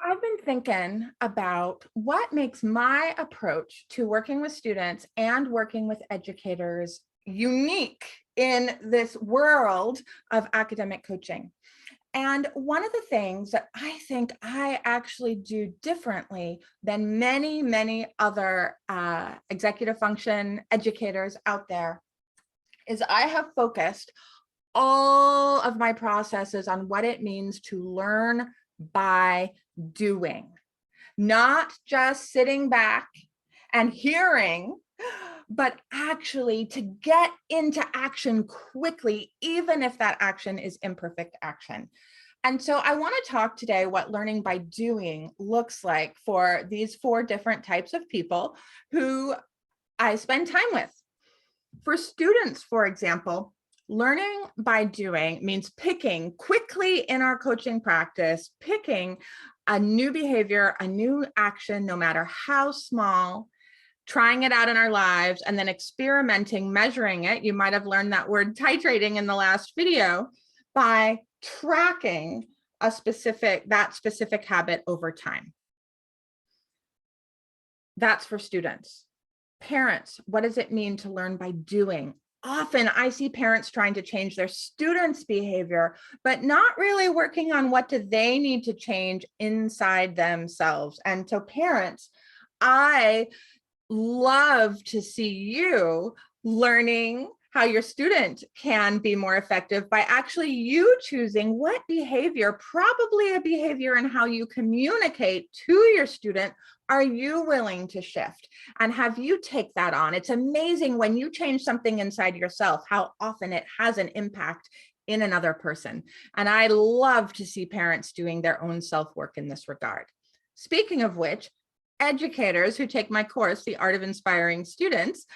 I've been thinking about what makes my approach to working with students and working with educators unique in this world of academic coaching. And one of the things that I think I actually do differently than many other executive function educators out there is I have focused all of my processes on what it means to learn by doing, not just sitting back and hearing, but actually to get into action quickly, even if that action is imperfect action. And so I want to talk today what learning by doing looks like for these four different types of people who I spend time with. For students, for example, learning by doing means picking quickly in our coaching practice, picking a new behavior, a new action, no matter how small, trying it out in our lives, and then experimenting, measuring it. You might have learned that word titrating in the last video by tracking that specific habit over time. That's for students. Parents, what does it mean to learn by doing? Often I see parents trying to change their students' behavior, but not really working on what do they need to change inside themselves. And so parents, I love to see you learning how your student can be more effective by actually you choosing what behavior, probably a behavior in how you communicate to your student, are you willing to shift and have you take that on. It's amazing when you change something inside yourself, how often it has an impact in another person. And I love to see parents doing their own self-work in this regard. Speaking of which, educators who take my course, The Art of Inspiring Students,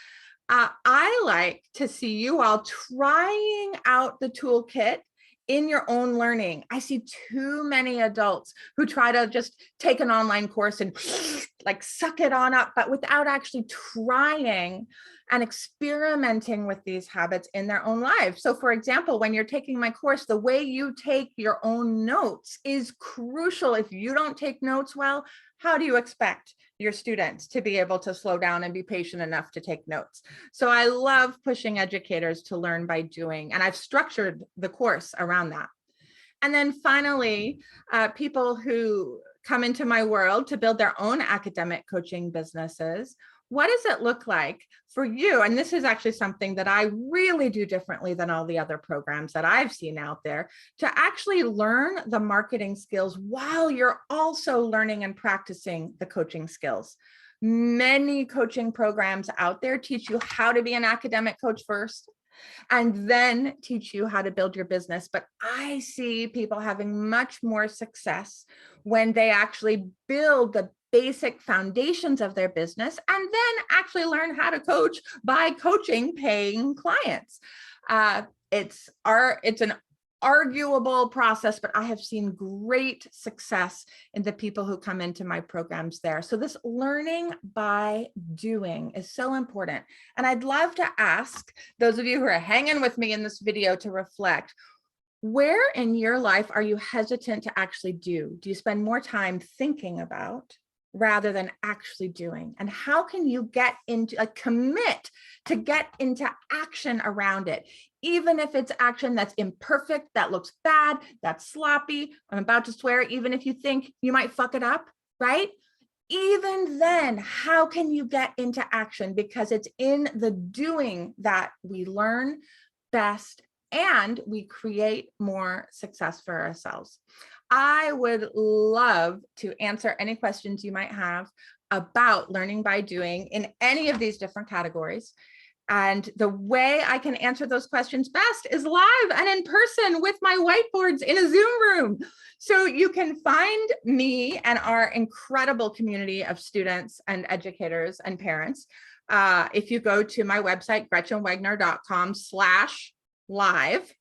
I like to see you all trying out the toolkit in your own learning. I see too many adults who try to just take an online course and like suck it on up, but without actually trying and experimenting with these habits in their own lives. So for example, when you're taking my course, the way you take your own notes is crucial. If you don't take notes well, how do you expect your students to be able to slow down and be patient enough to take notes? So I love pushing educators to learn by doing, and I've structured the course around that. And then finally, people who come into my world to build their own academic coaching businesses, what does it look like for you? And this is actually something that I really do differently than all the other programs that I've seen out there, to actually learn the marketing skills while you're also learning and practicing the coaching skills. Many coaching programs out there teach you how to be an academic coach first, and then teach you how to build your business. But I see people having much more success when they actually build the basic foundations of their business and then actually learn how to coach by coaching paying clients. It's an arguable process, but I have seen great success in the people who come into my programs there. So this learning by doing is so important. And I'd love to ask those of you who are hanging with me in this video to reflect, where in your life are you hesitant to actually do? Do you spend more time thinking about rather than actually doing? And how can you get into commit to get into action around it? Even if it's action that's imperfect, that looks bad, that's sloppy, I'm about to swear, even if you think you might fuck it up, right? Even then, how can you get into action? Because it's in the doing that we learn best and we create more success for ourselves. I would love to answer any questions you might have about learning by doing in any of these different categories. And the way I can answer those questions best is live and in person with my whiteboards in a Zoom room. So you can find me and our incredible community of students and educators and parents. If you go to my website, gretchenwegner.com/live,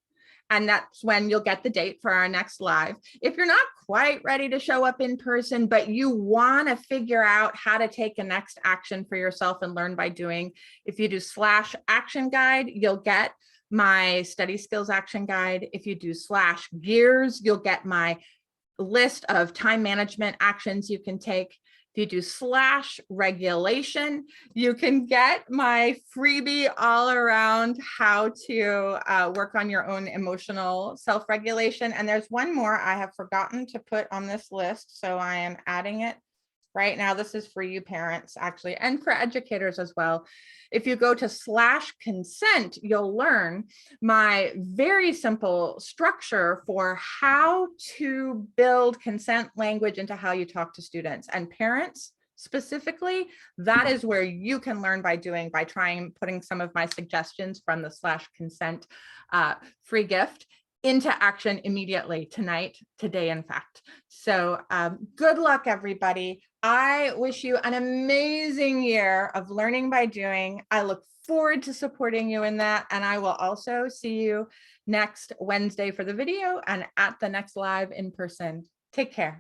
and that's when you'll get the date for our next live. If you're not quite ready to show up in person, but you want to figure out how to take a next action for yourself and learn by doing, if you do /action guide, you'll get my study skills action guide. If you do /gears, you'll get my list of time management actions you can take. If you do /regulation, you can get my freebie all around how to work on your own emotional self-regulation. And there's one more I have forgotten to put on this list, so I am adding it right now. This is for you parents, actually, and for educators as well. If you go to /consent, you'll learn my very simple structure for how to build consent language into how you talk to students and parents. Specifically, that is where you can learn by doing, by trying putting some of my suggestions from the /consent free gift into action immediately tonight, today, in fact. So good luck, everybody. I wish you an amazing year of learning by doing. I look forward to supporting you in that. And I will also see you next Wednesday for the video and at the next live in person. Take care.